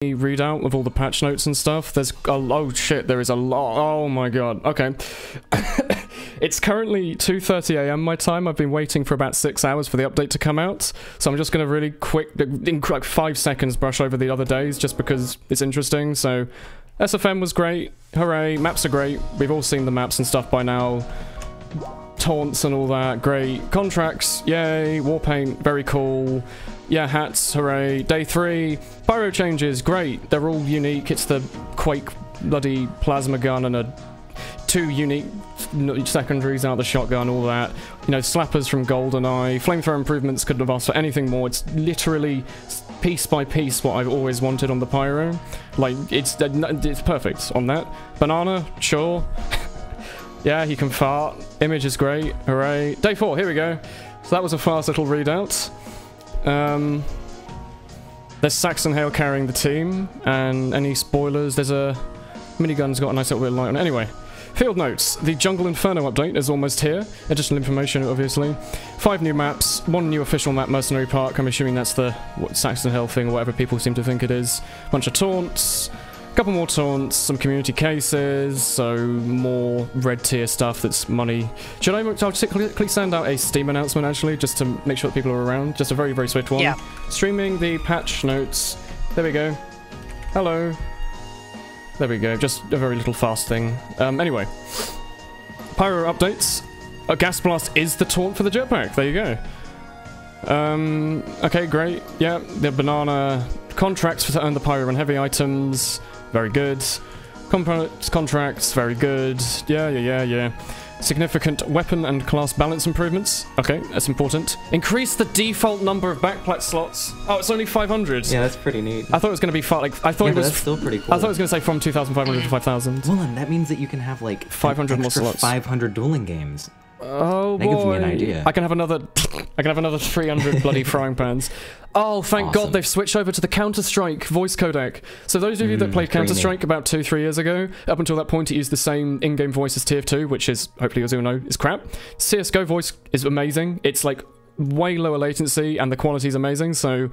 readout of all the patch notes and stuff. There's oh shit, there is a lot. Oh my god. Okay. It's currently 2:30 AM my time. I've been waiting for about 6 hours for the update to come out, so I'm just going to really quick, in like 5 seconds, brush over the other days just because it's interesting. So SFM was great, hooray. Maps are great, we've all seen the maps and stuff by now. Taunts and all that, great. Contracts, yay. Warpaint, very cool. Yeah, hats, hooray. Day 3, pyro changes, great. They're all unique. It's the Quake bloody plasma gun and 2 unique secondaries out the shotgun, all that. You know, slappers from GoldenEye. Flamethrower improvements, couldn't have asked for anything more. It's literally piece by piece what I've always wanted on the pyro. Like, it's perfect on that. Banana, sure. Yeah, he can fart. Image is great. Hooray. Day 4, here we go. So that was a fast little readout. There's Saxon Hale carrying the team, and any spoilers, there's a minigun's got a nice little bit of light on it. Anyway, field notes. The Jungle Inferno update is almost here. Additional information, obviously. 5 new maps, 1 new official map, Mercenary Park. I'm assuming that's the Saxon Hale thing, or whatever people seem to think it is. Bunch of taunts. Couple more taunts, some community cases, so more red tier stuff that's money. Should I quickly send out a Steam announcement, actually, just to make sure that people are around? Just a very, very swift one. Yeah. Streaming the patch notes. There we go. Hello. There we go. Just a very little fast thing. Anyway. Pyro updates. A Gas Blast is the taunt for the jetpack. There you go. Okay, great. Yeah, the banana contracts to earn the pyro and heavy items. Very good. Contracts, very good. Yeah. Significant weapon and class balance improvements. Okay, that's important. Increase the default number of backpack slots. Oh, it's only 500. Yeah, that's pretty neat. I thought it was going to be far. Like, I thought it was. That's still pretty cool. I thought it was going to say from 2,500 to 5,000. Well, and that means that you can have like 500 more slots. 500 dueling games. Oh boy! That gives me an idea. I can have another 300 bloody frying pans. Oh, thank God they've switched over to the Counter-Strike voice codec. So those of you that played Counter-Strike about 2-3 years ago, up until that point it used the same in-game voice as TF2, which is, hopefully as you know, is crap. CSGO voice is amazing. It's like way lower latency and the quality is amazing, so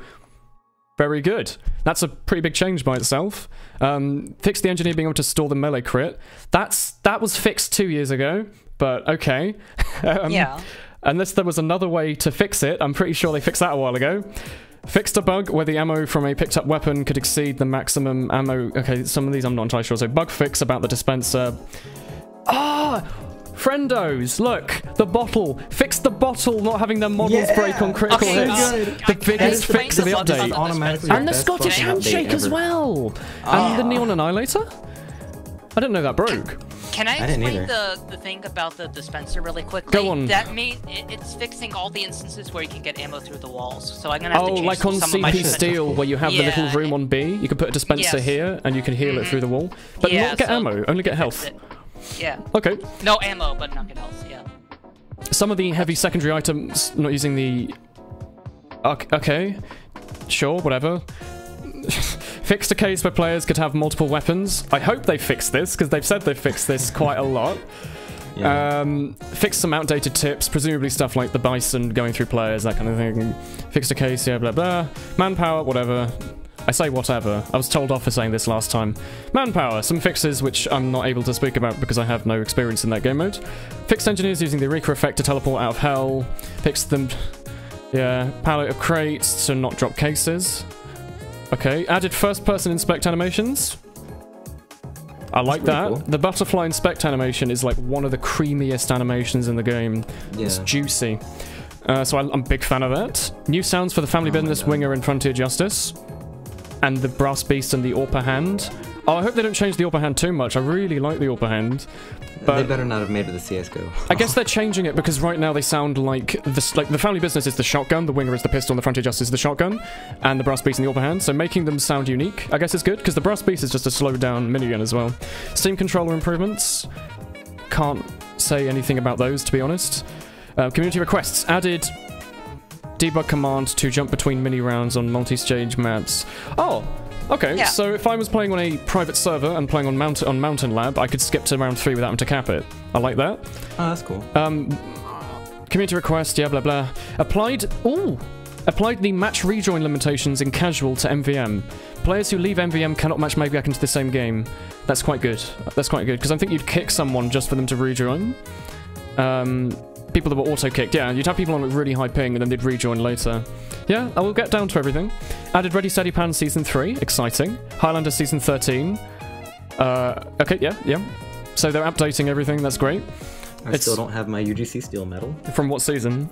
very good. That's a pretty big change by itself. Fix the engineer being able to store the melee crit. That was fixed 2 years ago. But okay. Yeah. Unless there was another way to fix it, I'm pretty sure they fixed that a while ago. Fixed a bug where the ammo from a picked up weapon could exceed the maximum ammo. Okay, some of these I'm not entirely sure. So bug fix about the dispenser. Ah! Friendos, look, the bottle. Fix the bottle not having their models break on critical hits. The biggest fix of the update. And the Scottish handshake as well. And the Neon Annihilator? I didn't know that broke. Can I explain the thing about the dispenser really quickly? Go on. That it's fixing all the instances where you can get ammo through the walls. So I'm gonna have to change like on CP Steel, where you have the little room on B, you can put a dispenser here, and you can heal it through the wall. But not get ammo, only get health. Yeah. Okay. No ammo, but not get health, yeah. Some of the heavy secondary items, not using the... Okay. Sure, whatever. Fixed a case where players could have multiple weapons. I hope they fixed this, because they've said they've fixed this quite a lot. Yeah. Fixed some outdated tips, presumably stuff like the Bison going through players, that kind of thing. Fixed a case, yeah, blah, blah. Manpower, whatever. I say whatever. I was told off for saying this last time. Manpower, some fixes which I'm not able to speak about because I have no experience in that game mode. Fixed engineers using the Eureka effect to teleport out of hell. Fixed them... Yeah, pallet of crates to not drop cases. Okay, added first-person inspect animations. I like that. Cool. The butterfly inspect animation is like one of the creamiest animations in the game. Yeah. It's juicy. So I'm a big fan of that. New sounds for the Family Business, Winger, and Frontier Justice. And the Brass Beast and the Orpa Hand. Oh, I hope they don't change the Orpa Hand too much. I really like the Orpa Hand. But they better not have made it the CSGO. I guess they're changing it because right now they sound like this. Like the Family Business is the shotgun, the Winger is the pistol, and the Frontier Justice is the shotgun, and the Brass Beast and the Orpa Hand. So making them sound unique, I guess, is good because the Brass Beast is just a slowed down minigun as well. Steam controller improvements. Can't say anything about those, to be honest. Community requests added. Debug command to jump between mini rounds on multi-stage maps. Oh, okay. Yeah. So if I was playing on a private server and playing on Mountain Lab, I could skip to round 3 without having to cap it. I like that. Oh, that's cool. Community request, yeah, blah blah. Applied. Ooh, applied the match rejoin limitations in casual to MVM. Players who leave MVM cannot match maybe back into the same game. That's quite good. That's quite good, because I think you'd kick someone just for them to rejoin. People that were auto-kicked, yeah, you'd have people on a really high ping and then they'd rejoin later. Yeah, I will get down to everything. Added Ready Steady Pan Season 3, exciting. Highlander Season 13. Okay, yeah. So they're updating everything, that's great. I still don't have my UGC Steel medal. From what season?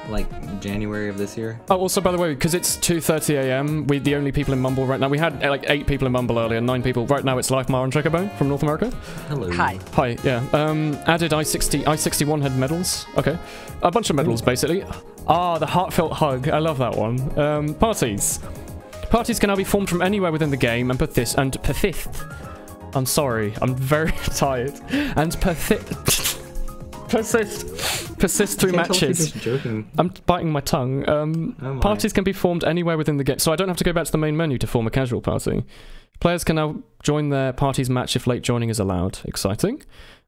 Like, January of this year. Oh, also, by the way, because it's 2:30 AM, we're the only people in Mumble right now. We had, like, 8 people in Mumble earlier, 9 people. Right now, it's Lifemar and Checkerbone from North America. Hello. Hi. Hi, yeah. Added I-61 had medals. Okay. A bunch of medals, basically. Ah, the heartfelt hug. I love that one. Parties. Parties can now be formed from anywhere within the game and persist. I'm sorry. I'm very tired. And persist through matches. Joking. I'm biting my tongue. Parties can be formed anywhere within the game, so I don't have to go back to the main menu to form a casual party. Players can now join their party's match if late joining is allowed. Exciting.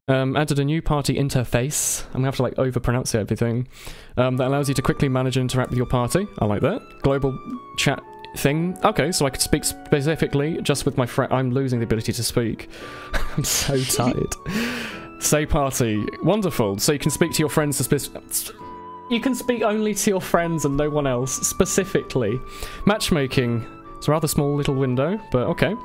Added a new party interface. I'm gonna have to like overpronounce everything. That allows you to quickly manage and interact with your party. I like that. Global chat thing. Okay, so I could speak specifically just with my friend. I'm losing the ability to speak. I'm so tired. Say party. Wonderful. So you can speak to your friends. You can speak only to your friends and no one else, specifically. Matchmaking. It's a rather small little window, but okay.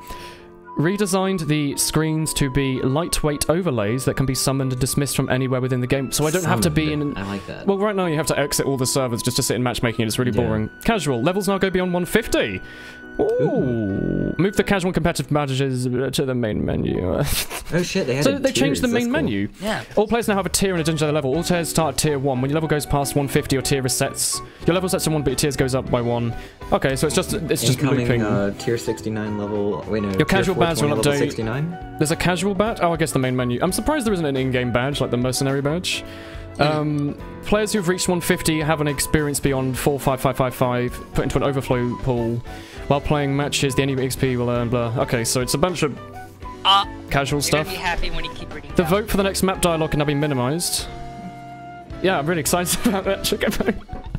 Redesigned the screens to be lightweight overlays that can be summoned and dismissed from anywhere within the game. So I don't have to be in... I like that. Well, right now you have to exit all the servers just to sit in matchmaking and it's really boring. Casual. Levels now go beyond 150. Ooh. Move the casual and competitive matches to the main menu. Oh shit, they had So they changed the main menu. Yeah. All players now have a tier and a dungeon level. All tiers start at tier 1. When your level goes past 150, your tier resets. Your level sets to 1, but your tiers goes up by 1. Okay, so it's just looping. Tier 69 level. Wait, no. Your casual badge will update. 69? There's a casual badge? Oh, I guess the main menu. I'm surprised there isn't an in-game badge like the mercenary badge. Players who've reached 150 have an experience beyond 45555 put into an overflow pool. While playing matches, the enemy XP will earn blah. Okay, so it's a bunch of casual stuff. You're gonna be happy when you keep reading The down. vote for the next map dialogue can now be minimized. Yeah, I'm really excited about that.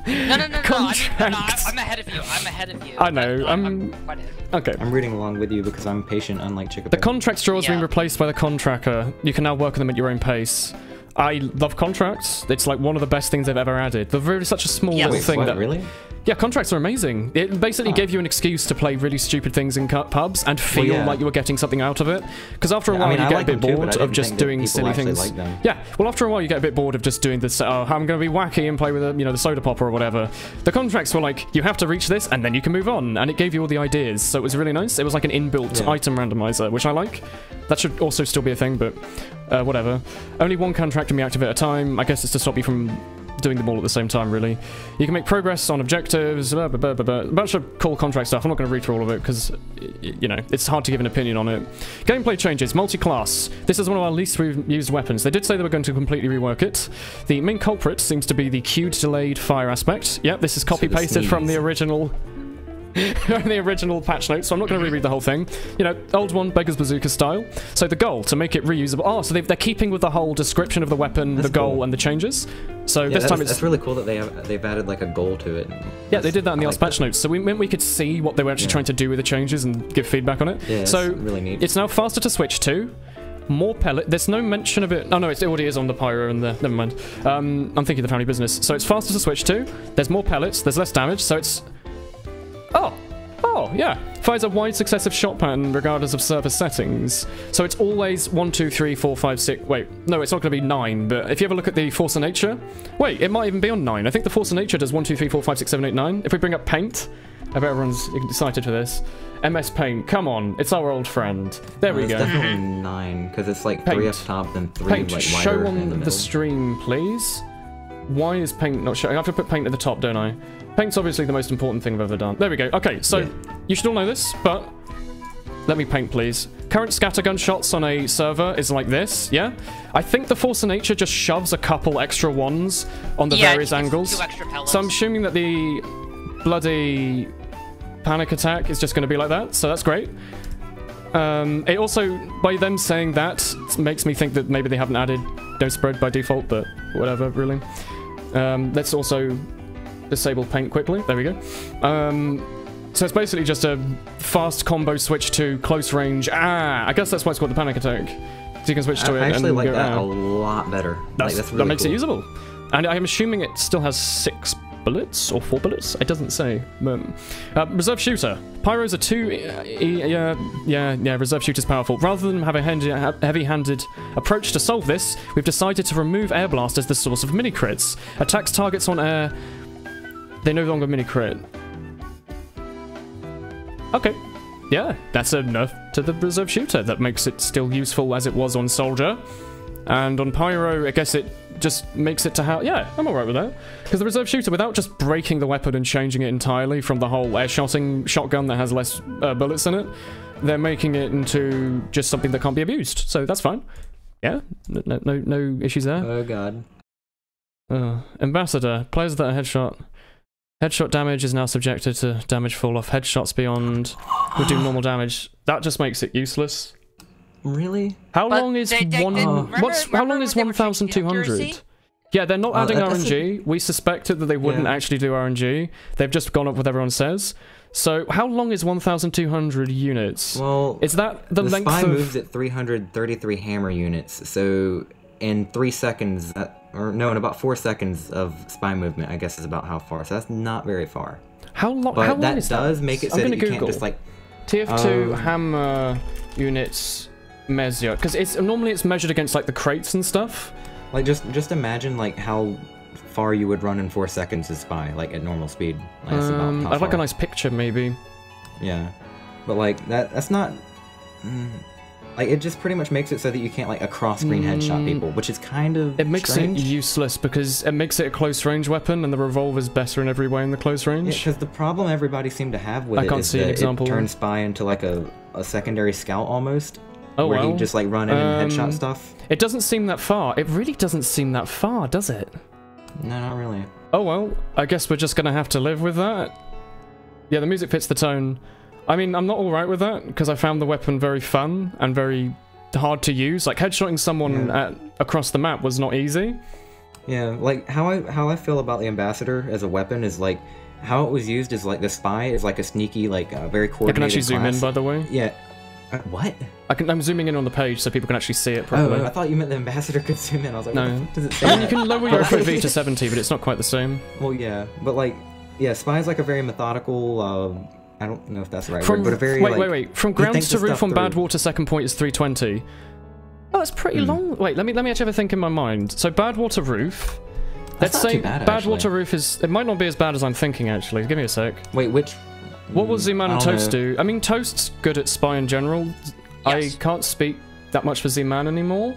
No. Contracts. I'm ahead of you. I'm ahead of you. I know. I'm quite ahead. Okay. I'm reading along with you because I'm patient, unlike Chickaback. The contract draw has been replaced by the contractor. You can now work on them at your own pace. I love contracts. It's like one of the best things they've ever added. They're really such a small little thing that really? Yeah, contracts are amazing. It basically gave you an excuse to play really stupid things in pubs and feel like you were getting something out of it. Because after a while, you get a bit bored of just doing silly things. Yeah, well, after a while, you get a bit bored of just doing this. Oh, I'm going to be wacky and play with the soda popper or whatever. The contracts were like, you have to reach this and then you can move on, and it gave you all the ideas. So it was really nice. It was like an inbuilt item randomizer, which I like. That should also still be a thing, but whatever. Only one contract can be active at a time. I guess it's to stop you from doing them all at the same time, really. You can make progress on objectives, a bunch of cool contract stuff. I'm not going to read through all of it because, you know, it's hard to give an opinion on it. Gameplay changes, multi-class. This is one of our least used weapons. They did say they were going to completely rework it. The main culprit seems to be the queued delayed fire aspect. Yep, this is copy-pasted from the original... the original patch notes, so I'm not going to reread the whole thing. You know, old one, Beggar's Bazooka style. So the goal, to make it reusable... Oh, so they're keeping with the whole description of the weapon, the goal, and the changes. So this time it's... That's really cool that they've added, like, a goal to it. Yeah, they did that in the last patch notes, so we could see what they were actually trying to do with the changes and give feedback on it. Yeah, so really neat. It's now faster to switch to. More pellet. There's no mention of it. Oh no, it already is on the pyro and the... Never mind. I'm thinking of the family business. So it's faster to switch to. There's more pellets. There's less damage, so it's... Oh, yeah. Fires a wide successive shot pattern regardless of server settings. So it's always 1, 2, 3, 4, 5, 6... Wait, no, it's not going to be 9, but if you ever look at the Force of Nature... Wait, it might even be on 9. I think the Force of Nature does 1, 2, 3, 4, 5, 6, 7, 8, 9. If we bring up Paint... I bet everyone's excited for this. MS Paint, come on, it's our old friend. There we go. It's definitely 9, because it's like Paint. 3 up top and 3 Paint, like show wider on in the middle. stream, please. Why is Paint not showing? I have to put Paint at the top, don't I? Paint's obviously the most important thing I've ever done. There we go. Okay, so you should all know this, but let me paint, please. Current scattergun shots on a server is like this, yeah? I think the Force of Nature just shoves a couple extra ones on the various angles. 2 extra pellets. So I'm assuming that the bloody panic attack is just going to be like that, so that's great. It also, by them saying that, makes me think that maybe they haven't added don't spread by default, but whatever, really. Let's also disable paint quickly. There we go. So it's basically just a fast combo switch to close range. I guess that's why it's called the panic attack. So you can switch to it. I actually and like go, that a lot better. That's really that makes cool. it usable. And I'm assuming it still has 6 bullets or 4 bullets. It doesn't say. Reserve shooter. Pyros are 2. Yeah. Reserve shooter's powerful. Rather than have a heavy-handed approach to solve this, we've decided to remove air blast as the source of mini crits. Attacks targets on air. They no longer mini crit. Okay. Yeah, that's a nerf to the reserve shooter that makes it still useful as it was on soldier. And on pyro, I guess it just makes it to how... Yeah, I'm alright with that. Because the reserve shooter, without just breaking the weapon and changing it entirely from the whole air-shotting shotgun that has less bullets in it, they're making it into just something that can't be abused. So that's fine. Yeah, no issues there. Oh god. Ambassador. Players that are headshot... Headshot damage is now subjected to damage fall off. Headshots beyond would do normal damage. That just makes it useless. Really? How But long is they- one? How long is 1,200? Yeah, they're not adding RNG. We suspected that they wouldn't actually do RNG. They've just gone up with everyone says. So how long is 1,200 units? Well, is that the length spy of... moves at 333 hammer units, so in 3 seconds, in about 4 seconds of spy movement, I guess is about how far. So that's not very far. How long? But how long that is does that? make it I'm so gonna that you Google. can't just like TF2 hammer units measure, because it's normally it's measured against like the crates and stuff. like just imagine like how far you would run in 4 seconds as spy, like at normal speed. Like, that's about how I'd like a far. nice picture maybe. Yeah, but like that's not. Like it just pretty much makes it so that you can't like across screen headshot people, which is kind of It makes strange. it useless because it makes it a close range weapon, and the revolver's better in every way in the close range. Because the problem everybody seemed to have with I it can't is see an that example. it turns spy into like a secondary scout almost. Oh where well. he just like run in and headshot stuff. It doesn't seem that far. It really doesn't seem that far, does it? No, not really. Oh well, I guess we're just gonna have to live with that. Yeah, the music fits the tone. I mean, I'm not alright with that, because I found the weapon very fun and very hard to use. Like, headshotting someone across the map was not easy. Yeah, like how I feel about the Ambassador as a weapon is like how it was used is like the spy is like a sneaky, like very coordinated I can actually zoom in, class. by the way. Yeah. What? I'm zooming in on the page so people can actually see it properly. Oh, I thought you meant the Ambassador could zoom in. I was like, No. what the fuck does it say? I mean, you that? can lower your FOV to 70, but it's not quite the same. Well, yeah, but like, yeah, spy is like a very methodical. I don't know if that's the right word, but a very wait. From he ground thinks to this roof stuff on through. Badwater, second point is 320. Oh, that's pretty long. Wait, let me actually have a think in my mind. So Badwater roof. That's Let's not say too bad, Badwater actually. roof is. It might not be as bad as I'm thinking. Actually, give me a sec. Wait, which? What will Z-Man I and don't Toast know. do? I mean, Toast's good at spy in general. Yes. I can't speak that much for Z-Man anymore,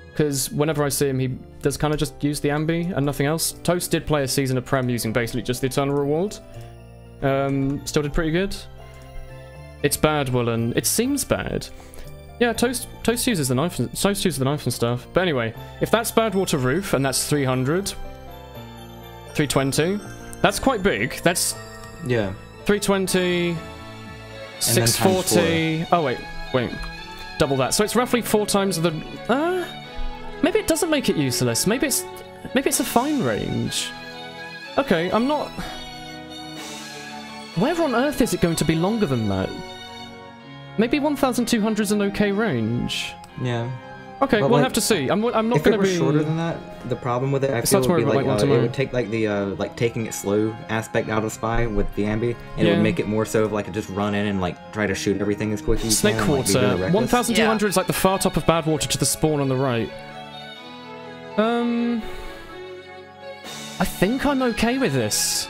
because whenever I see him, he does kind of just use the ambi and nothing else. Toast did play a season of Prem using basically just the Eternal Reward. Still did pretty good. It's bad, Willen. It seems bad. Yeah, Toast uses the knife. Toast uses the knife and stuff. But anyway, if that's Badwater roof and that's 300, 320, that's quite big. That's Yeah. 320, 640. Oh wait, double that. So it's roughly 4 times the. Maybe it doesn't make it useless. Maybe it's a fine range. Okay, I'm not. Where on earth is it going to be longer than that? Maybe 1,200 is an okay range. Yeah. Okay, But, we'll like, have to see. I'm not going If to it were be shorter than that, the problem with it, I feel, starts would be more like, like it one-to-one. would take like the like taking it slow aspect out of Spy with the ambi, and it Yeah. would make it more so of like just run in and like try to shoot everything as quick as you Snake can. like, be Quarter. really reckless. 1,200 is like the far top of Badwater to the spawn on the right. I think I'm okay with this.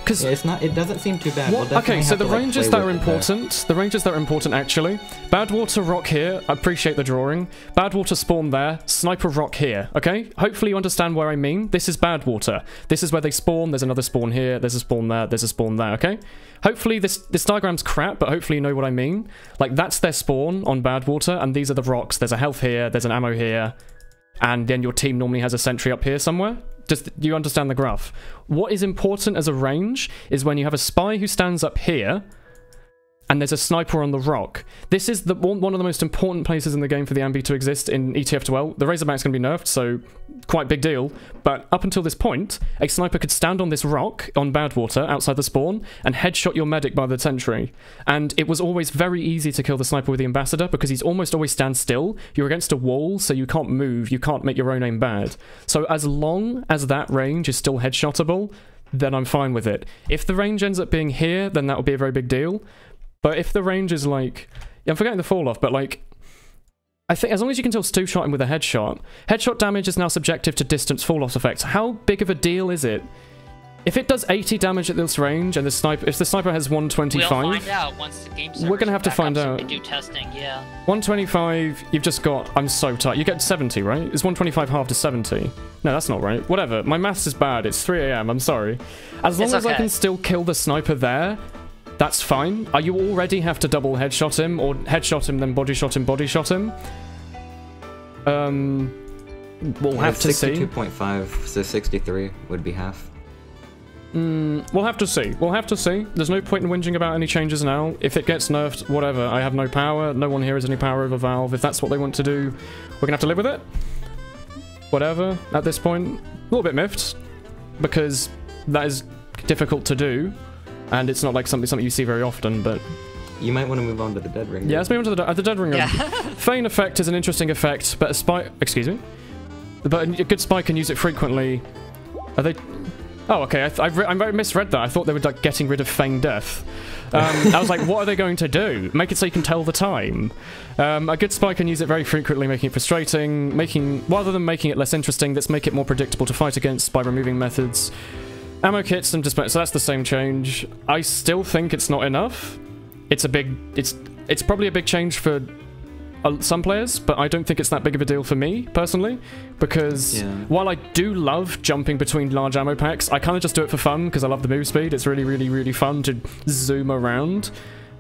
Because Yeah, it's not. It doesn't seem too bad. We'll okay, definitely so have the to, like, ranges play that are with it, important, the ranges that are important actually. Badwater rock here, I appreciate the drawing. Badwater spawn there, Sniper rock here, okay? Hopefully you understand where I mean. This is Badwater. This is where they spawn, there's another spawn here, there's a spawn there, there's a spawn there, okay? Hopefully this diagram's crap, but hopefully you know what I mean. Like, that's their spawn on Badwater, and these are the rocks. There's a health here, there's an ammo here, and then your team normally has a sentry up here somewhere. Do you understand the graph? What is important as a range is when you have a spy who stands up here, and there's a sniper on the rock. This is one of the most important places in the game for the Ambi to exist in ETF12. The Razorback's going to be nerfed, so quite big deal. But up until this point, a sniper could stand on this rock on Badwater outside the spawn and headshot your medic by the sentry. And it was always very easy to kill the sniper with the Ambassador because he's almost always stand still. You're against a wall, so you can't move. You can't make your own aim bad. So as long as that range is still headshotable, then I'm fine with it. If the range ends up being here, then that would be a very big deal. But if the range is like... I'm forgetting the fall off, but like... I think as long as you can still two-shot him with a headshot damage is now subjective to distance fall-off effects. How big of a deal is it? If it does 80 damage at this range, and if the sniper has 125... We'll find out once the game we're going to have to find out. So we do testing, yeah. 125, you've just got... I'm so tight. You get 70, right? Is 125 half to 70? No, that's not right. Whatever. My maths is bad. It's 3 AM. I'm sorry. As long as I can still kill the sniper there, that's fine. You already have to double headshot him, or headshot him, then body shot him, We'll have to see. 62.5, so 63 would be half. We'll have to see. We'll have to see. There's no point in whinging about any changes now. If it gets nerfed, whatever. I have no power. No one here has any power over Valve. If that's what they want to do, we're gonna have to live with it. Whatever. At this point, a little bit miffed, because that is difficult to do, and it's not like something you see very often, but... You might want to move on to the Dead Ring. Yeah, let's move on to the Dead Ring. Yeah. Feign effect is an interesting effect, but a spy... Excuse me? But a good spy can use it frequently. Are they... Oh, okay. I misread that. I thought they were like getting rid of Feign Death. I was like, what are they going to do? Make it so you can tell the time. A good spy can use it very frequently, making it frustrating. Rather than making it less interesting, let's make it more predictable to fight against by removing methods. Ammo kits and display. So that's the same change. I still think it's not enough. It's probably a big change for some players, but I don't think it's that big of a deal for me, personally, because while I do love jumping between large ammo packs, I kind of just do it for fun, because I love the move speed. It's really, really, really fun to zoom around.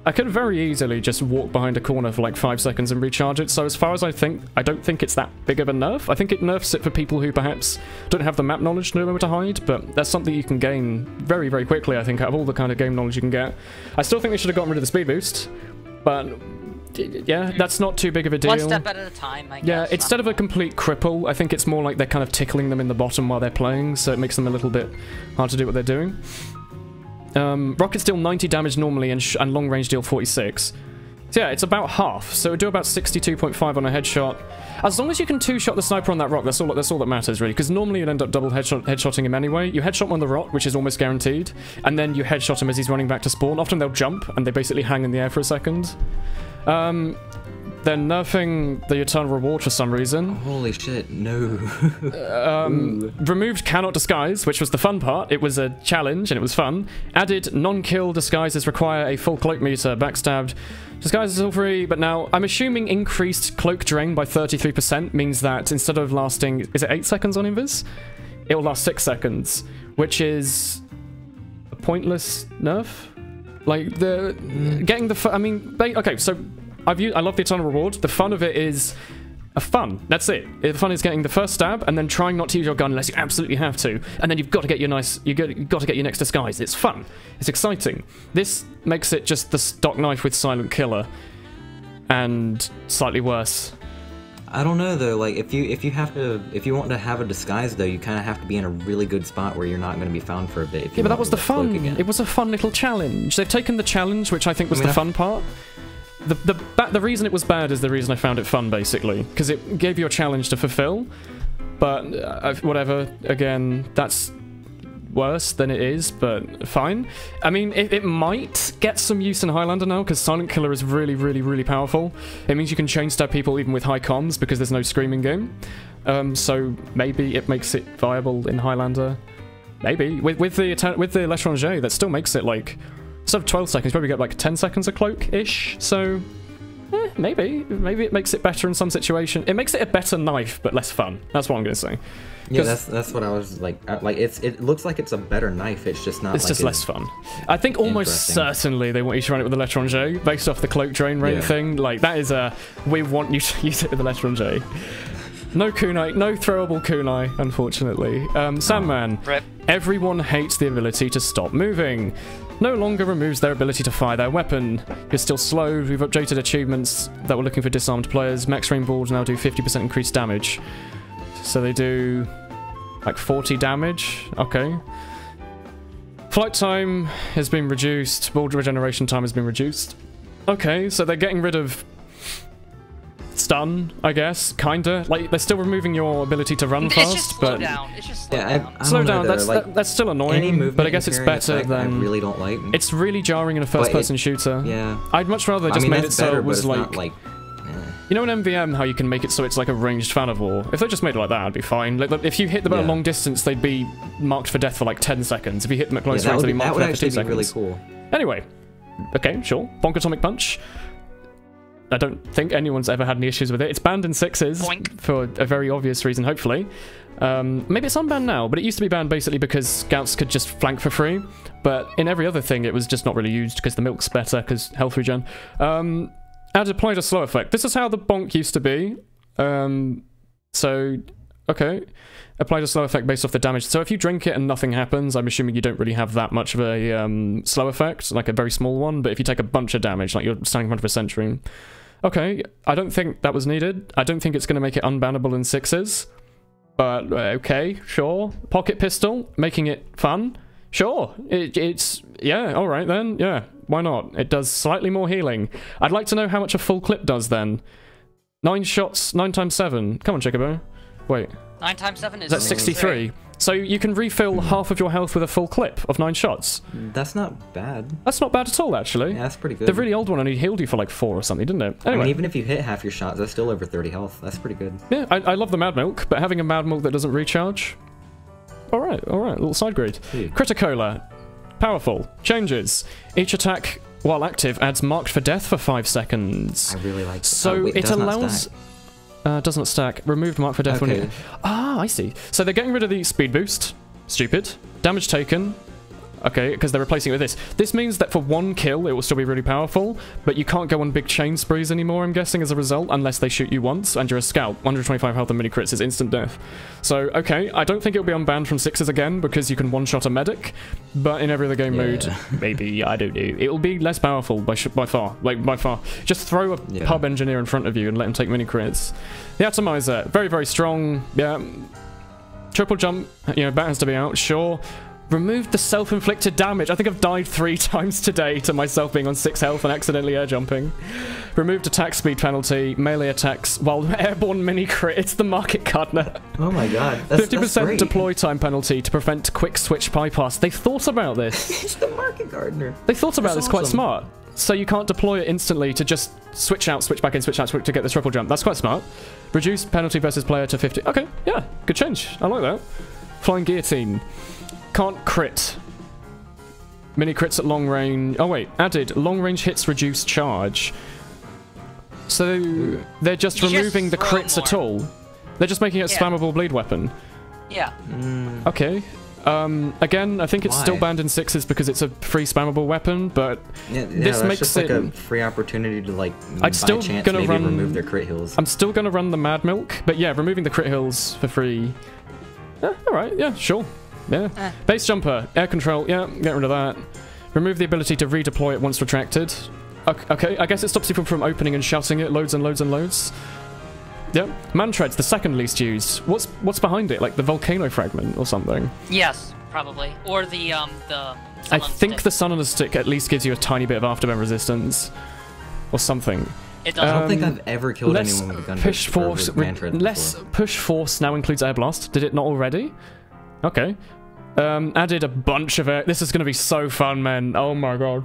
I could very easily just walk behind a corner for like 5 seconds and recharge it, so as far as I don't think it's that big of a nerf. I think it nerfs it for people who perhaps don't have the map knowledge to know where to hide, but that's something you can gain very, very quickly, I think, out of all the kind of game knowledge you can get. I still think they should have gotten rid of the speed boost, but... yeah, that's not too big of a deal. One step at a time, I guess. Yeah, instead of a complete cripple, I think it's more like they're kind of tickling them in the bottom while they're playing, so it makes them a little bit hard to do what they're doing. Rockets deal 90 damage normally, and long range deal 46. So yeah, it's about half, so it would do about 62.5 on a headshot. As long as you can two-shot the sniper on that rock, that's all that matters, really, because normally you'd end up double headshotting him anyway. You headshot him on the rock, which is almost guaranteed, and then you headshot him as he's running back to spawn. Often they'll jump, and they basically hang in the air for a second. They're nerfing the Eternal Reward for some reason. Holy shit, no. Removed Cannot Disguise, which was the fun part. It was a challenge, and it was fun. Added non-kill disguises require a full cloak meter. Backstabbed. Disguises all free, but now I'm assuming increased cloak drain by 33% means that instead of lasting, is it 8 seconds on Invis? It will last 6 seconds, which is a pointless nerf. Like, getting the... I mean, okay, so I love the Eternal Reward. The fun of it is a fun. That's it. The fun is getting the first stab and then trying not to use your gun unless you absolutely have to. And then you've got to get your you've got to get your next disguise. It's fun. It's exciting. This makes it just the stock knife with Silent Killer. And slightly worse. I don't know though, like if you want to have a disguise though, you kind of have to be in a really good spot where you're not going to be found for a bit. Yeah, but that was the fun. It was a fun little challenge. They've taken the challenge, which I think was the fun part. The reason it was bad is the reason I found it fun, basically, because it gave you a challenge to fulfill. But whatever. Again, that's worse than it is, but fine. I mean, it might get some use in Highlander now, because Silent Killer is really, really, really powerful. It means you can chain stab people even with high comms, because there's no screaming game. So maybe it makes it viable in Highlander. Maybe. With the L'Étranger, that still makes it, like, instead of 12 seconds, you probably get, like, 10 seconds of cloak-ish, so... maybe. Maybe it makes it better in some situation. It makes it a better knife, but less fun. That's what I'm going to say. Yeah, that's what I was like. It looks like it's a better knife. It's just not. It's just less fun. I think almost certainly they want you to run it with the L'Étranger based off the cloak drain rate thing. Like that is we want you to use it with the L'Étranger. No kunai, no throwable kunai, unfortunately. Sandman. Rip. Everyone hates the ability to stop moving. no longer removes their ability to fire their weapon. You're still slow. We've updated achievements that were looking for disarmed players. Max Rain Balls now do 50% increased damage. So they do like 40 damage. Okay. Flight time has been reduced. Ball regeneration time has been reduced. Okay, so they're getting rid of stun, I guess, kinda. Like, they're still removing your ability to run fast, just slow but... down. It's just slow Yeah, down. I Slow don't down, know, though, that's still annoying, but I guess it's better than... I really don't like. It's really jarring in a first-person shooter. Yeah. I'd much rather just I mean, made it that's so better, it but was it's like... not like You know in MVM how you can make it so it's like a ranged fan of war? If they just made it like that, I'd be fine. Like, if you hit them at a Yeah. long distance, they'd be marked for death for like 10 seconds. If you hit them at close range, they'd be marked for death for 2 that would actually seconds. be really cool. Anyway. Okay, sure. Bonk Atomic Punch. I don't think anyone's ever had any issues with it. It's banned in 6s Boink. for a very obvious reason, hopefully. Maybe it's unbanned now, but it used to be banned basically because scouts could just flank for free. But in every other thing, it was just not really used because the milk's better, because health regen. Add applied a slow effect. This is how the bonk used to be. So, okay. Applied a slow effect based off the damage. So if you drink it and nothing happens, I'm assuming you don't really have that much of a slow effect, like a very small one. But if you take a bunch of damage, like you're standing in front of a sentry. Okay, I don't think that was needed. I don't think it's going to make it unbannable in 6s. But, okay, sure. Pocket pistol, making it fun. Sure, it's... Yeah, alright then, yeah. Why not? It does slightly more healing. I'd like to know how much a full clip does then. 9 shots, 9 times 7. Come on, Chocobo. Wait. 9 times 7 is... That's 63. So you can refill half of your health with a full clip of 9 shots. That's not bad. That's not bad at all, actually. Yeah, that's pretty good. The really old one only healed you for like 4 or something, didn't it? I Anyway. mean, even if you hit half your shots, that's still over 30 health. That's pretty good. Yeah, I love the Mad Milk, but having a Mad Milk that doesn't recharge... Alright, little side grade. Criticola. Powerful. Changes. Each attack, while active, adds marked for death for 5 seconds. I really like it. So Oh, wait, it does not allows... stack. Does not stack. Removed mark for death when Okay. you... Ah, I see. So they're getting rid of the speed boost. Stupid. Damage taken. Okay, because they're replacing it with this. This means that for 1 kill, it will still be really powerful, but you can't go on big chain sprees anymore, I'm guessing, as a result, unless they shoot you once, and you're a scout. 125 health and mini crits is instant death. So, okay, I don't think it'll be unbanned from 6s again, because you can one-shot a medic, but in every other game mode, maybe, I don't know. It'll be less powerful by far. Like, by far. Just throw a pub engineer in front of you and let him take mini crits. The Atomizer, very, very strong. Yeah. Triple jump, you know, bat has to be out, sure. Removed the self-inflicted damage. I think I've died 3 times today to myself being on 6 health and accidentally air jumping. Removed attack speed penalty, melee attacks, while airborne mini crit. It's the Market Gardener. Oh my god, that's 50% great. deploy time penalty to prevent quick switch bypass. They thought about this. It's the Market Gardener. They thought about That's this quite awesome. smart. So you can't deploy it instantly to just switch out, switch back in, switch out to get the triple jump. That's quite smart. Reduce penalty versus player to 50. Okay, yeah, good change. I like that. Flying Guillotine. Can't crit. Mini crits at long range. Oh wait, added long range hits reduce charge. So they're just You just removing the throw crits at more. all. They're just making it a Yeah. spammable bleed weapon. Yeah. Okay. Again, I think it's still Why? banned in 6s because it's a free spammable weapon, but Yeah, this that's makes just it... like a free opportunity to like by still chance gonna maybe run- remove their crit heals. I'm still going to run the Mad Milk, but yeah, removing the crit hills for free. Alright, yeah, sure. Yeah. Base jumper, air control, yeah, get rid of that. Remove the ability to redeploy it once retracted. Okay, I guess it stops people from opening and shutting it loads and loads and loads. Yep. Mantreads, the second least used. What's behind it? Like the volcano fragment or something? Yes, probably. Or the I think the sun on a stick at least gives you a tiny bit of afterburn resistance. Or something. It I doesn't. don't think I've ever killed Less anyone with a gun push force. Less before. push force now includes air blast. Did it not already? Okay. Added a bunch of air. This is going to be so fun, man. Oh my god.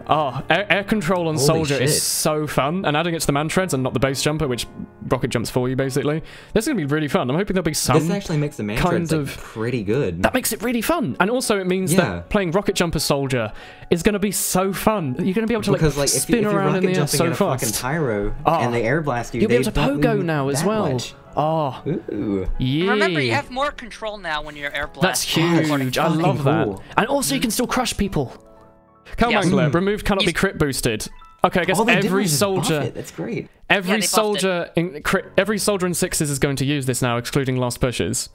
Air control on Holy soldier shit. is so fun, and adding it to the Mantreads and not the base jumper, which rocket jumps for you basically. This is going to be really fun. I'm hoping there'll be some. This actually makes the man kind like, of- pretty good. That makes it really fun, and also it means Yeah. that playing rocket jumper soldier is going to be so fun. You're going to be able to because like like if, spin you, if you're around in rocket the air jumping so in a fucking fast. Tyro and they air blast you, You'll be they able to don't pogo move now as that well. much. Oh, Ooh. yeah. Remember, you have more control now when you're air blast. That's huge. I fucking love that. cool. And also, you can still crush people. Calmangler, Yes. removed cannot be He's- crit boosted. Okay, I guess All they did every was just buff soldier, it. That's great. Yeah, every they buffed soldier in every soldier in 6s is going to use this now, excluding last pushes.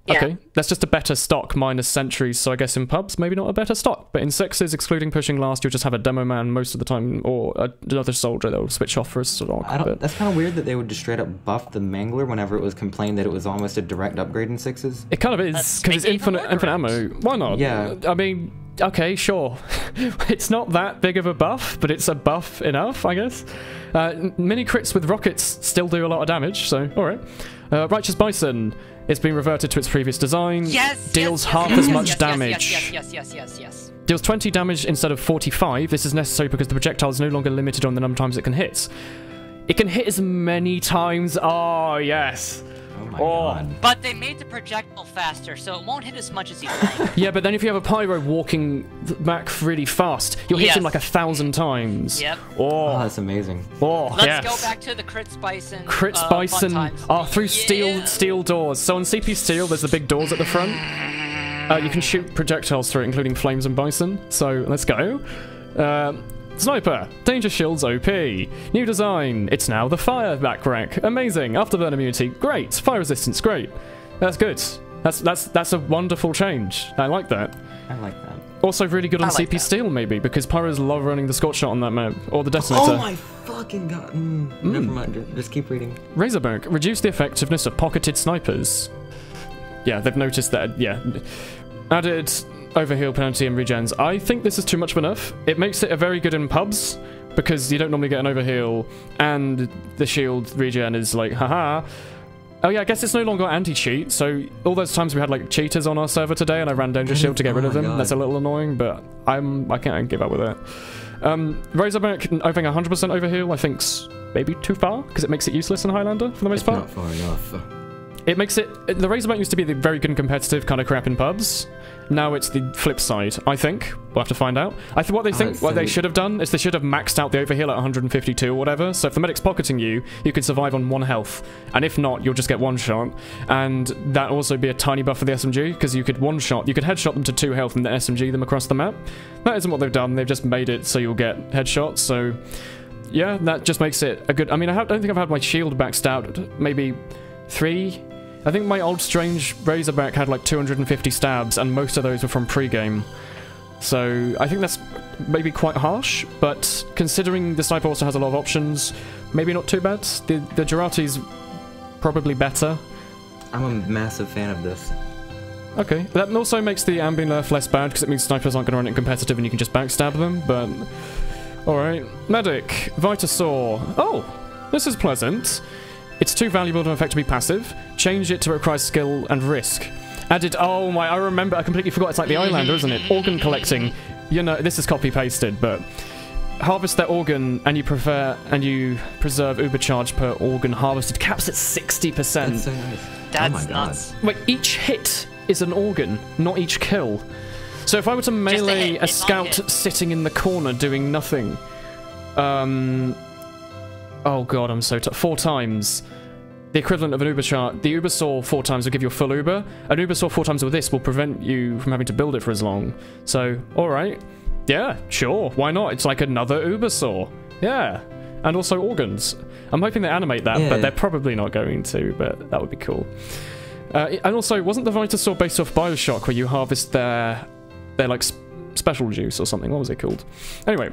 Yeah. Okay, that's just a better stock minus sentries, so I guess in pubs, maybe not a better stock. But in sixes, excluding pushing last, you'll just have a demo man most of the time, or another soldier that will switch off for a stock. That's kind of weird that they would just straight up buff the Mangler whenever it was complained that it was almost a direct upgrade in sixes. It kind of is, because it's infinite ammo. Why not? Yeah. I mean, okay, sure. It's not that big of a buff, but it's a buff enough, I guess. Mini crits with rockets still do a lot of damage, so alright. Righteous Bison, it's been reverted to its previous design. Deals half as much damage. Yes. Deals 20 damage instead of 45. This is necessary because the projectile is no longer limited on the number of times it can hit. It can hit as many times. Oh, yes. Oh my god. But they made the projectile faster, so it won't hit as much as you think. Yeah, but then if you have a pyro walking back really fast, you'll hit him like 1,000 times. Yep. Oh, that's amazing. Oh, Let's go back to the Crits Bison. Crits Bison are through steel doors. So on CP Steel, there's the big doors at the front. You can shoot projectiles through it, including flames and bison. So let's go. Sniper, danger shields OP. New design, it's now the fire back rank. Amazing. Afterburn immunity, great. Fire resistance, great. That's good. That's a wonderful change. I like that. I like that. Also really good on CP Steel maybe, because pyros love running the Scorch Shot on that map, or the Detonator. Oh my fucking god. Never mind, just keep reading. Razorback, reduce the effectiveness of pocketed snipers. Yeah, they've noticed that, yeah. Added overheal penalty and regens. I think this is too much of enough. It makes it a very good in pubs, because you don't normally get an overheal, and the shield regen is like, haha. Oh yeah, I guess it's no longer anti-cheat, so all those times we had like cheaters on our server today and I ran Danger Shield to get rid of them, that's a little annoying, but I can't give up with that. Razorback, I think 100% overheal, I think's maybe too far, because it makes it useless in Highlander for the most part. Not far enough. It makes it... The Razorback used to be the very good and competitive kind of crap in pubs. Now it's the flip side, I think. We'll have to find out. I think what they should have done is they should have maxed out the overheal at 152 or whatever. So if the medic's pocketing you, you can survive on 1 health. And if not, you'll just get 1 shot. And that also be a tiny buff for the SMG, because you could headshot them to 2 health and then SMG them across the map. That isn't what they've done. They've just made it so you'll get headshots. So yeah, that just makes it a good... I mean, I don't think I've had my shield backstabbed maybe 3... I think my old Strange Razorback had like 250 stabs, and most of those were from pre-game. So I think that's maybe quite harsh, but considering the sniper also has a lot of options, maybe not too bad. The Girati's probably better. I'm a massive fan of this. Okay, that also makes the Ambi nerf less bad, because it means snipers aren't going to run it competitive and you can just backstab them, but... Alright. Medic. Vitasaur. Oh! This is pleasant. It's too valuable to effectively passive. Change it to require skill and risk. Added, oh my, I remember, I completely forgot, it's like the Islander, isn't it? Organ collecting. You know, this is copy-pasted, but... Harvest their organ, and you preserve uber charge per organ harvested. Caps at 60%. That's so nice. That's nuts. Wait, each hit is an organ, not each kill. So if I were to melee a scout sitting in the corner doing nothing... Oh god, I'm so 4 times. The equivalent of an Uber chart. The Uber Saw 4 times will give you a full Uber. An Uber Saw 4 times with this will prevent you from having to build it for as long. So, alright. Yeah, sure, why not? It's like another Uber Saw. Yeah. And also organs. I'm hoping they animate that, but they're probably not going to, but that would be cool. And also, wasn't the Vitasaur based off Bioshock, where you harvest their like, special juice or something? What was it called? Anyway.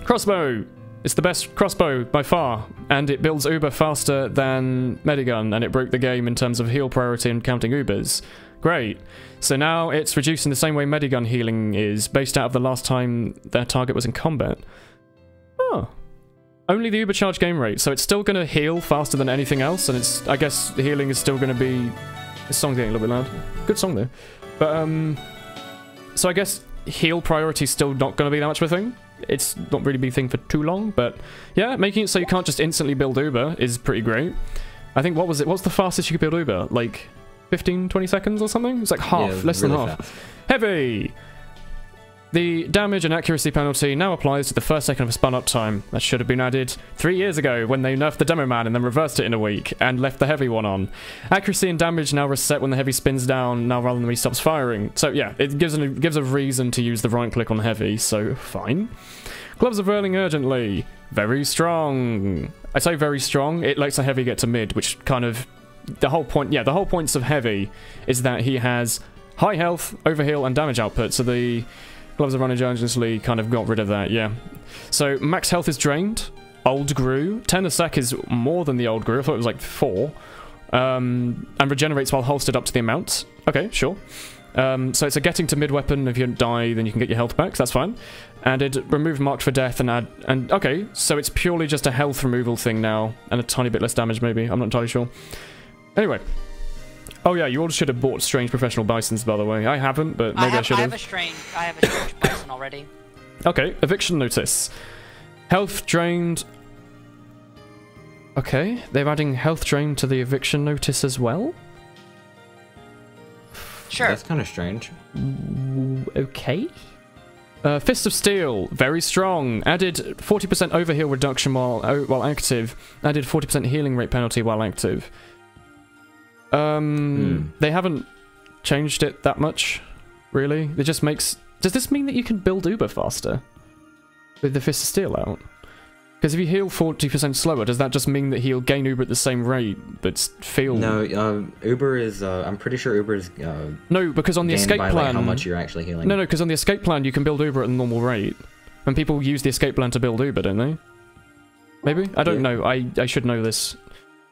Crossbow! It's the best crossbow by far, and it builds Uber faster than Medigun, and it broke the game in terms of heal priority and counting Ubers. Great. So now it's reduced in the same way Medigun healing is, based out of the last time their target was in combat. Oh. Only the Uber charge game rate, so it's still going to heal faster than anything else, and it's, I guess healing is still going to be... This song's getting a little bit loud. Good song though. But, so I guess heal priority is still not going to be that much of a thing. It's not really been a thing for too long, but yeah, making it so you can't just instantly build Uber is pretty great. I think, what's the fastest you could build Uber? Like 15, 20 seconds or something? It's like half, less than half. Fast. Heavy! The damage and accuracy penalty now applies to the first second of a spun up time. That should have been added 3 years ago when they nerfed the demo man and then reversed it in a week and left the heavy one on. Accuracy and damage now reset when the heavy spins down now rather than when he stops firing. So yeah, it gives a reason to use the right click on heavy, so fine. Gloves of Whirling urgently. Very strong. I say very strong, it lets a heavy get to mid, which kind of the whole point. Yeah, the whole points of heavy is that he has high health, overheal, and damage output. So the Gloves of Running Dangerously kind of got rid of that. Yeah. So max health is drained. Old Grew. 10 a sec is more than the Old Grew. I thought it was like 4. And regenerates while holstered up to the amount. Okay, sure. So it's a getting to mid-weapon. If you die, then you can get your health back. So that's fine. Added remove Marked for Death and okay, so it's purely just a health removal thing now, and a tiny bit less damage maybe. I'm not entirely sure. Anyway. Oh yeah, you all should have bought Strange Professional Bisons, by the way. I haven't, but maybe I should have. I have a strange Bison already. Okay, Eviction Notice. Health drained. Okay, they're adding health drain to the Eviction Notice as well? Sure. That's kind of strange. Okay. Fist of Steel, very strong. Added 40% overheal reduction while active. Added 40% healing rate penalty while active. They haven't changed it that much, really. It just makes... Does this mean that you can build Uber faster with the Fist of Steel out? Because if you heal 40% slower, does that just mean that he'll gain Uber at the same rate, but feel... No, Uber is, I'm pretty sure Uber is, no, because on the escape by, plan... like, how much you're actually healing. No, because on the escape plan, you can build Uber at a normal rate. And people use the escape plan to build Uber, don't they? Maybe? I don't know. I should know this.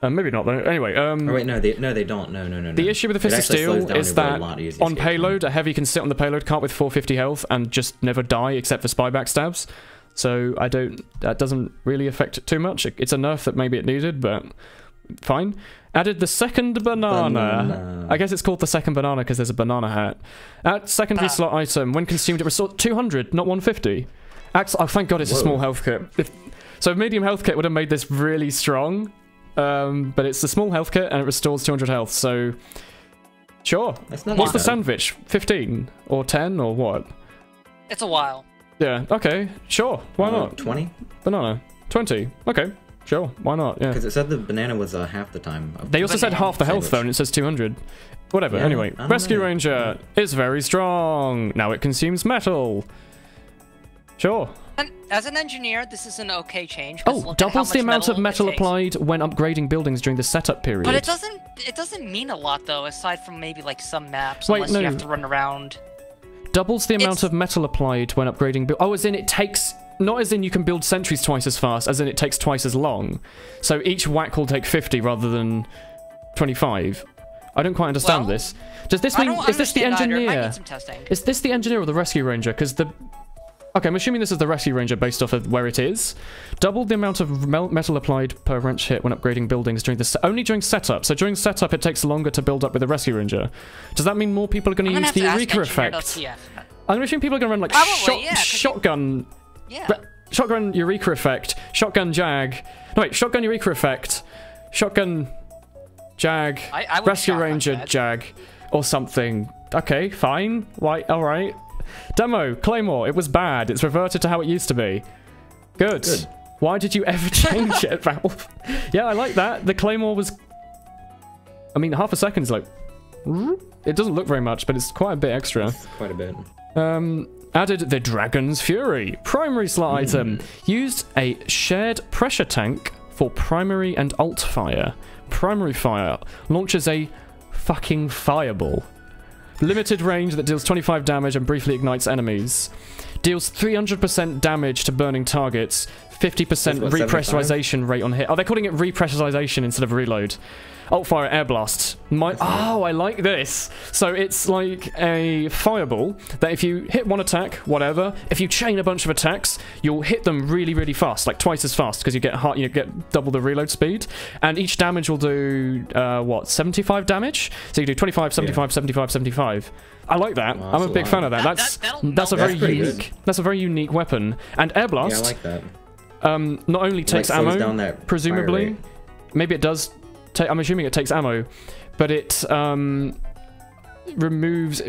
Maybe not, though. Anyway, oh, wait, no, they don't. No. The issue with the Fist of Steel is that on payload, a heavy can sit on the payload cart with 450 health and just never die except for spy backstabs. So that doesn't really affect it too much. It's a nerf that maybe it needed, but fine. Added the second banana. I guess it's called the second banana because there's a banana hat. At secondary slot item, when consumed, it restores 200, not 150. Oh, thank God it's a small health kit. So a medium health kit would have made this really strong, but it's a small health kit and it restores 200 health. So sure. What's the sandwich? 15 or 10 or what? It's a while. Yeah, okay, sure, why not? 20? Banana. 20, okay, sure, why not, yeah. Because it said the banana was half the time. They also said half the health though, and it says 200. Whatever, yeah, anyway. Rescue Ranger is very strong. Now it consumes metal. Sure. And as an engineer, this is an okay change. Oh, doubles the amount of metal applied when upgrading buildings during the setup period. But it doesn't mean a lot though, aside from maybe like some maps, unless you have to run around. Doubles the amount of metal applied when upgrading... Oh, as in it takes... Not as in you can build sentries twice as fast, as in it takes twice as long. So each whack will take 50 rather than 25. I don't quite understand this. Does this mean... Is this the engineer? Is this the engineer or the Rescue Ranger? Because the... Okay, I'm assuming this is the Rescue Ranger based off of where it is. Doubled the amount of metal applied per wrench hit when upgrading buildings only during setup. So during setup, it takes longer to build up with the Rescue Ranger. Does that mean more people are going to use the Eureka effect? I'm assuming people are going to run like shotgun... Yeah. Shotgun Eureka effect, shotgun Jag... No, wait, shotgun Eureka effect, shotgun Jag, Rescue Ranger Jag, or something. Okay, fine. Alright. Demo, Claymore, it was bad. It's reverted to how it used to be. Good. Why did you ever change it, Valve? Yeah, I like that. The Claymore was... I mean, half a second is like... It doesn't look very much, but it's quite a bit extra. It's quite a bit. Added the Dragon's Fury. Primary slot item. Used a shared pressure tank for primary and alt fire. Primary fire launches a fucking fireball. Limited range that deals 25 damage and briefly ignites enemies. Deals 300% damage to burning targets. 50% repressurization rate on hit. Oh, they're calling it repressurization instead of reload. Alt fire air blast. Oh, I like this. So it's like a fireball that if you hit one attack, whatever, if you chain a bunch of attacks, you'll hit them really, really fast, like twice as fast, because you get double the reload speed. And each damage will do 75 damage? So you do 25, 75, 75, 75. I like that. I'm a big fan of that. That's a very unique. That's a very unique weapon. And air blast. Yeah, I like that. Not only takes ammo, presumably. Maybe it does. I'm assuming it takes ammo, but it it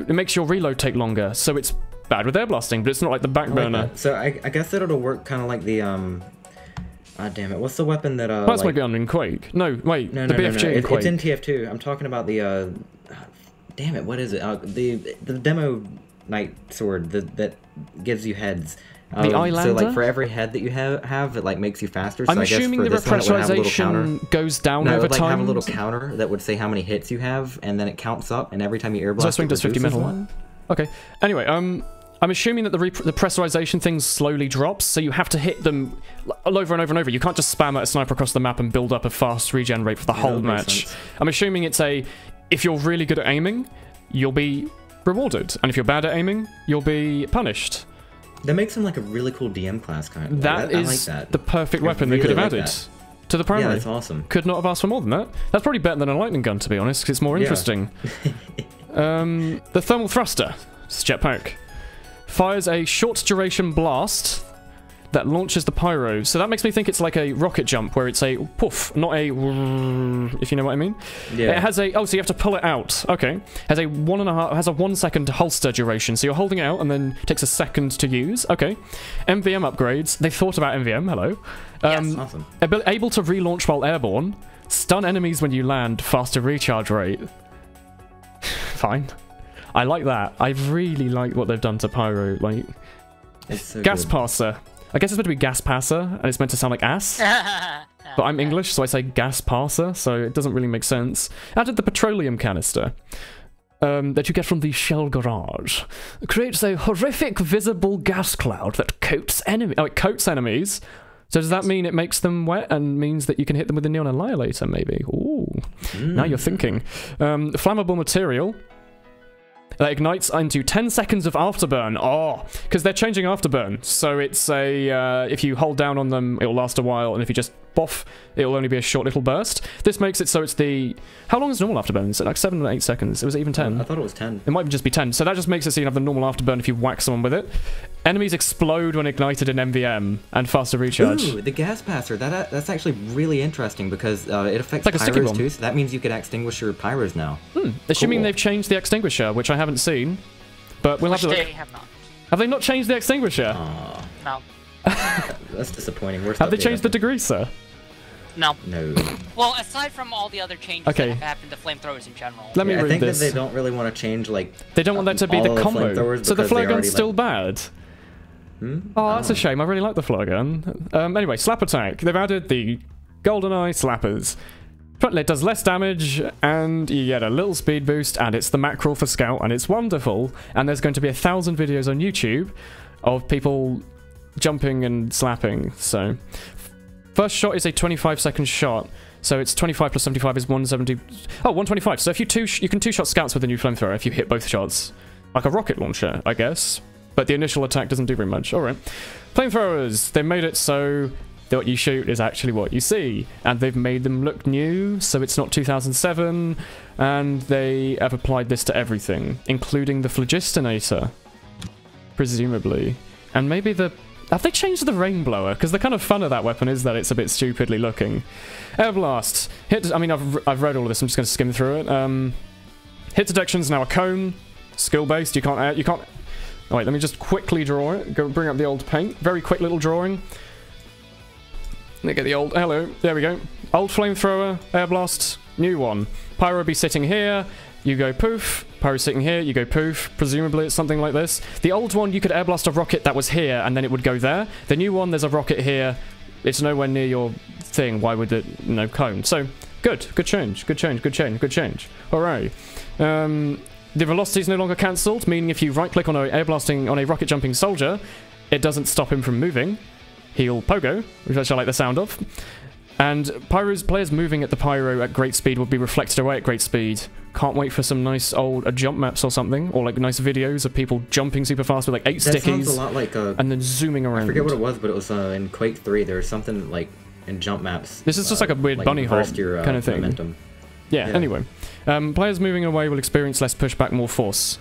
makes your reload take longer, so it's bad with air blasting, but it's not like the back burner. Like so I guess that it'll work kind of like the damn it, what's the weapon that that's my gun in Quake. No, wait, the BFG in Quake. It's in TF2. I'm talking about the damn it, what is it? The demo knight sword that gives you heads. The Islander? So like for every head that you have, it like makes you faster. So I'm assuming the repressurization goes down over it would, like, time. have a little counter that would say how many hits you have, and then it counts up, and every time you air blast, so swing does 50 metal. Okay. Anyway, I'm assuming that the pressurization thing slowly drops, so you have to hit them over and over and over. You can't just spam at a sniper across the map and build up a fast regen rate for the whole match. I'm assuming it's if you're really good at aiming, you'll be rewarded, and if you're bad at aiming, you'll be punished. That makes him like a really cool DM class kind of. That is the perfect weapon they could have added to the primary. Yeah, that's awesome. Could not have asked for more than that. That's probably better than a lightning gun, to be honest, because it's more interesting. The thermal thruster, this is jetpack, fires a short duration blast that launches the pyro. So that makes me think it's like a rocket jump, where it's a poof, not a if you know what I mean. Yeah. It has so you have to pull it out. Okay. Has a 1 second holster duration. So you're holding it out and then it takes a second to use. Okay. MVM upgrades. They thought about MVM. Hello. Yes. Awesome. Able to relaunch while airborne. Stun enemies when you land. Faster recharge rate. Fine. I like that. I really like what they've done to pyro. Like, it's so gas good. passer. I guess it's meant to be gas passer, and it's meant to sound like ass. But I'm English, so I say gas passer, so it doesn't really make sense. Added the petroleum canister that you get from the Shell Garage. It creates a horrific visible gas cloud that coats enemies. So does that mean it makes them wet and means that you can hit them with a neon annihilator, maybe? Ooh, now you're thinking. Flammable material that ignites into 10 seconds of afterburn. Oh, because they're changing afterburn. So it's if you hold down on them, it'll last a while, and if you just boff, it'll only be a short little burst. This makes it so it's how long is normal afterburn? Is it like 7 or 8 seconds? Was it even 10? I thought it was 10. It might just be 10. So that just makes it so you have the normal afterburn if you whack someone with it. Enemies explode when ignited in MVM, and faster recharge. Ooh, the gas passer. That's actually really interesting because it affects like pyros too, so that means you can extinguish your pyros now. Assuming they've changed the extinguisher, which I haven't seen, but we'll have to look. They have not. Have they not changed the extinguisher? No. That's disappointing. Have they changed the degreaser? No. No. Well, aside from all the other changes that have happened to flamethrowers in general. Let me read I think this. that they don't really want to change, like... They don't want that to be the combo. So the flare gun's still bad? Oh, that's a shame. I really like the flare gun. Anyway, slap attack. They've added the GoldenEye slappers. It does less damage, and you get a little speed boost, and it's the mackerel for Scout, and it's wonderful. And there's going to be 1,000 videos on YouTube of people jumping and slapping. So, first shot is a 25-second shot. So it's 25 plus 75 is 170. Oh, 125. So if you can two-shot Scouts with a new flamethrower if you hit both shots, like a rocket launcher, I guess. But the initial attack doesn't do very much. All right, flamethrowers. They made it so that what you shoot is actually what you see, and they've made them look new, so it's not 2007, and they have applied this to everything, including the Phlogistinator, presumably. And maybe have they changed the rain blower? Because the kind of fun of that weapon is that it's a bit stupidly looking. Air blast. I've read all of this. I'm just going to skim through it. Hit detection's now a cone, skill based. You can't. Oh, wait, let me just quickly draw it. Go bring up the old paint. Very quick little drawing. Let me get the old... Hello. There we go. Old flamethrower, air blast, new one. Pyro be sitting here. You go poof. Pyro sitting here. You go poof. Presumably it's something like this. The old one, you could air blast a rocket that was here, and then it would go there. The new one, there's a rocket here. It's nowhere near your thing. Why would it... No, cone. So, good. Good change. Good change. Good change. Good change. Hooray. The velocity is no longer cancelled, meaning if you right-click on a air blasting on a rocket jumping soldier, it doesn't stop him from moving. He'll pogo, which I like the sound of. And players moving at the pyro at great speed will be reflected away at great speed. Can't wait for some nice old jump maps or something, or like nice videos of people jumping super fast with like 8 stickies. Sounds a lot like and then zooming around. I forget what it was, but it was in Quake 3. There was something like in jump maps. This is just like a weird bunny hop kind of thing. Momentum. Yeah, anyway. Players moving away will experience less pushback, more force.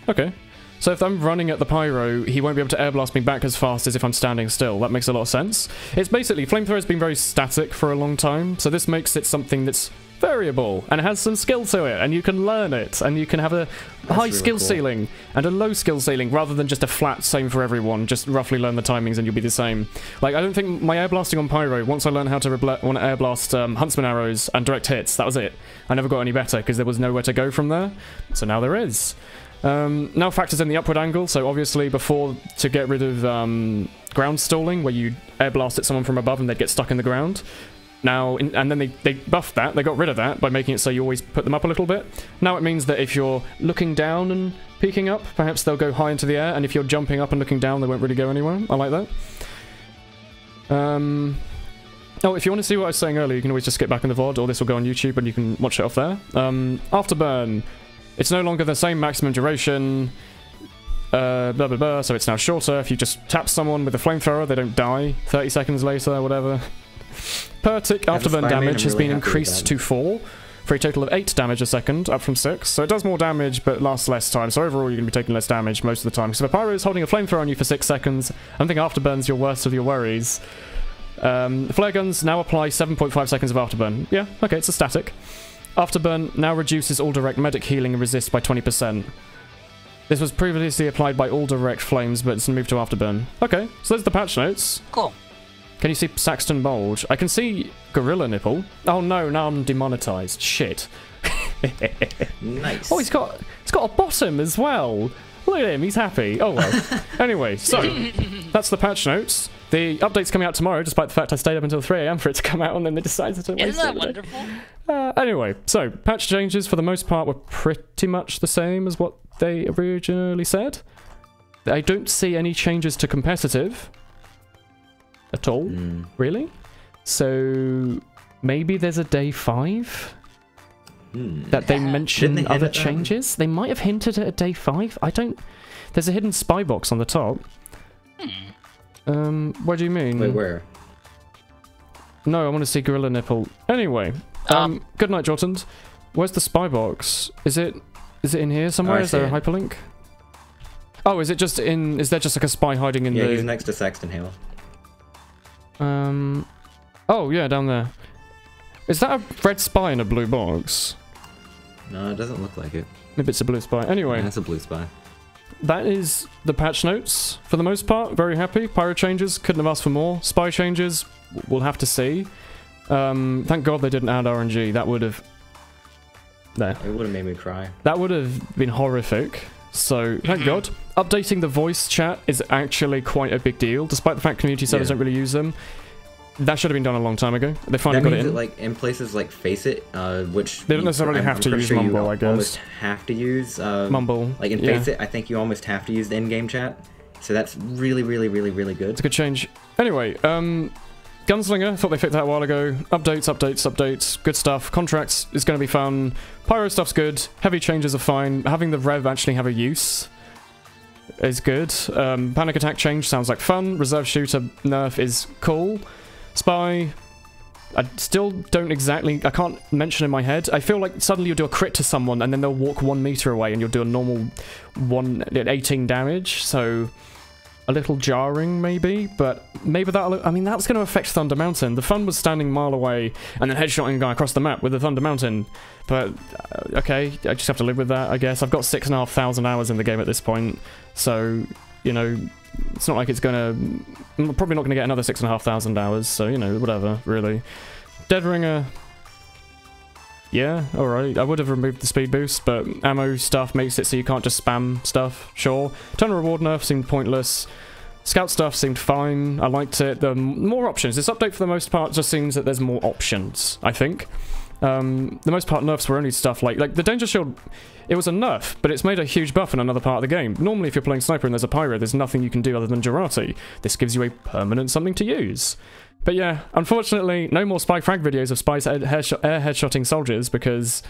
Okay. So if I'm running at the pyro, he won't be able to air blast me back as fast as if I'm standing still. That makes a lot of sense. It's basically, flamethrower's been very static for a long time, so this makes it something that's variable and has some skill to it, and you can learn it, and you can have a high skill ceiling and a low skill ceiling rather than just a flat same for everyone. Just roughly learn the timings and you'll be the same. Like, I don't think my air blasting on pyro, once I learned how to air blast huntsman arrows and direct hits, that was it. I never got any better because there was nowhere to go from there. So now there is. Now factors in the upward angle, so obviously before, to get rid of ground stalling, where you air blast at someone from above and they'd get stuck in the ground. Now, and then they buffed that, they got rid of that by making it so you always put them up a little bit. Now it means that if you're looking down and peeking up, perhaps they'll go high into the air, and if you're jumping up and looking down, they won't really go anywhere. I like that. Oh, if you want to see what I was saying earlier, you can always just skip back in the VOD, or this will go on YouTube and you can watch it off there. Afterburn. It's no longer the same maximum duration, blah blah blah, so it's now shorter. If you just tap someone with a flamethrower, they don't die 30 seconds later, whatever. Per tick, afterburn damage has been increased to 4, for a total of 8 damage a second, up from 6. So it does more damage, but lasts less time. So overall, you're going to be taking less damage most of the time. So if a pyro is holding a flamethrower on you for 6 seconds, I don't think afterburn's your worst of your worries. Flare guns now apply 7.5 seconds of afterburn. Yeah, okay, it's a static. Afterburn now reduces all direct medic healing and resist by 20%. This was previously applied by all direct flames, but it's moved to afterburn. Okay, so there's the patch notes. Cool. Can you see Saxton Bulge? I can see Gorilla Nipple. Oh no, now I'm demonetized. Shit. Nice. Oh, he's got a bottom as well. Look at him, he's happy. Oh well. Anyway, so that's the patch notes. The update's coming out tomorrow, despite the fact I stayed up until 3 AM for it to come out, and then they decided to waste it. Isn't that wonderful? Anyway, so patch changes for the most part were pretty much the same as what they originally said. I don't see any changes to competitive at all, really. So maybe there's a day 5 that they mention other changes. They might have hinted at a day 5. I don't. There's a hidden spy box on the top. What do you mean? Wait, where? No, I want to see Gorilla Nipple. Anyway, good night, Jotund. Where's the spy box? Is it in here somewhere? Is there a hyperlink? Oh, is it just in? Is there just like a spy hiding in the? Yeah, he's next to Saxton Hale. Oh yeah, down there. Is that a red spy in a blue box? No, it doesn't look like it. Maybe it's a blue spy. Anyway, yeah, it's a blue spy. That is the patch notes for the most part. Very happy. Pyro changes, couldn't have asked for more. Spy changes, we'll have to see. Thank God they didn't add RNG. That would have... No. It would have made me cry. That would have been horrific. So, thank God. Updating the voice chat is actually quite a big deal, despite the fact community servers don't really use them. That should have been done a long time ago. They finally got it in. That means that, like, in places like Faceit, which... They don't necessarily have to use Mumble, I guess. Almost have to use... Mumble. Like, in Faceit, I think you almost have to use the in-game chat. So that's really, really, really, really good. It's a good change. Anyway, Gunslinger, thought they fixed that a while ago. Updates. Good stuff. Contracts is going to be fun. Pyro stuff's good. Heavy changes are fine. Having the Rev actually have a use is good. Panic Attack change sounds like fun. Reserve Shooter nerf is cool. Spy, I still don't exactly... I can't mention in my head. I feel like suddenly you'll do a crit to someone and then they'll walk 1 meter away and you'll do a normal 18 damage, so... A little jarring, maybe, but maybe that'll... I mean, that's going to affect Thunder Mountain. The fun was standing a mile away and then headshotting a guy across the map with the Thunder Mountain. But, okay, I just have to live with that, I guess. I've got 6,500 hours in the game at this point, so, you know, it's not like it's going to... I'm probably not going to get another 6,500 hours, so, you know, whatever, really. Deadringer... Yeah, alright. I would have removed the speed boost, but ammo stuff makes it so you can't just spam stuff, sure. Total reward nerf seemed pointless. Scout stuff seemed fine. I liked it. The more options. This update, for the most part, just seems that there's more options, I think. The most part nerfs were only stuff like the Danger Shield, it was a nerf, but it's made a huge buff in another part of the game. Normally, if you're playing Sniper and there's a Pyro, there's nothing you can do other than Jarate. This gives you a permanent something to use. But yeah, unfortunately, no more spy frag videos of spies air headshotting soldiers, because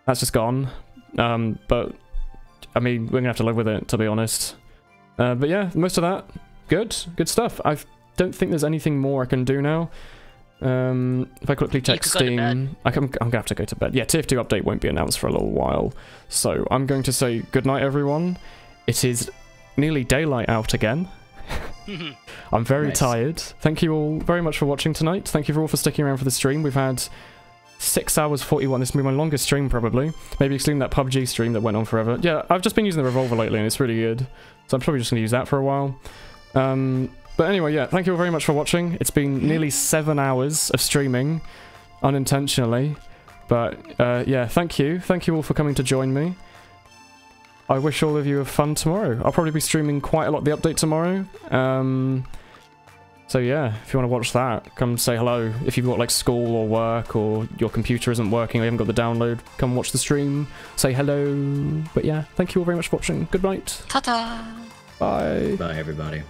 that's just gone. But, I mean, we're gonna have to live with it, to be honest. But yeah, most of that, good stuff. I don't think there's anything more I can do now. If I quickly check Steam, I'm gonna have to go to bed. Yeah, TF2 update won't be announced for a little while, so I'm going to say good night, everyone. It is nearly daylight out again. I'm very tired. Thank you all very much for watching tonight. Thank you all for sticking around for the stream. We've had 6 hours 41. This will be my longest stream, probably. Maybe excluding that PUBG stream that went on forever. Yeah, I've just been using the revolver lately, and it's really good. So I'm probably just going to use that for a while. But anyway, yeah, thank you all very much for watching. It's been nearly 7 hours of streaming, unintentionally. But yeah, thank you. Thank you all for coming to join me. I wish all of you have fun tomorrow. I'll probably be streaming quite a lot of the update tomorrow. So yeah, if you want to watch that, come say hello. If you've got like school or work or your computer isn't working or you haven't got the download, come watch the stream, say hello. But yeah, thank you all very much for watching. Good night. Ta-ta! Bye. Bye, everybody.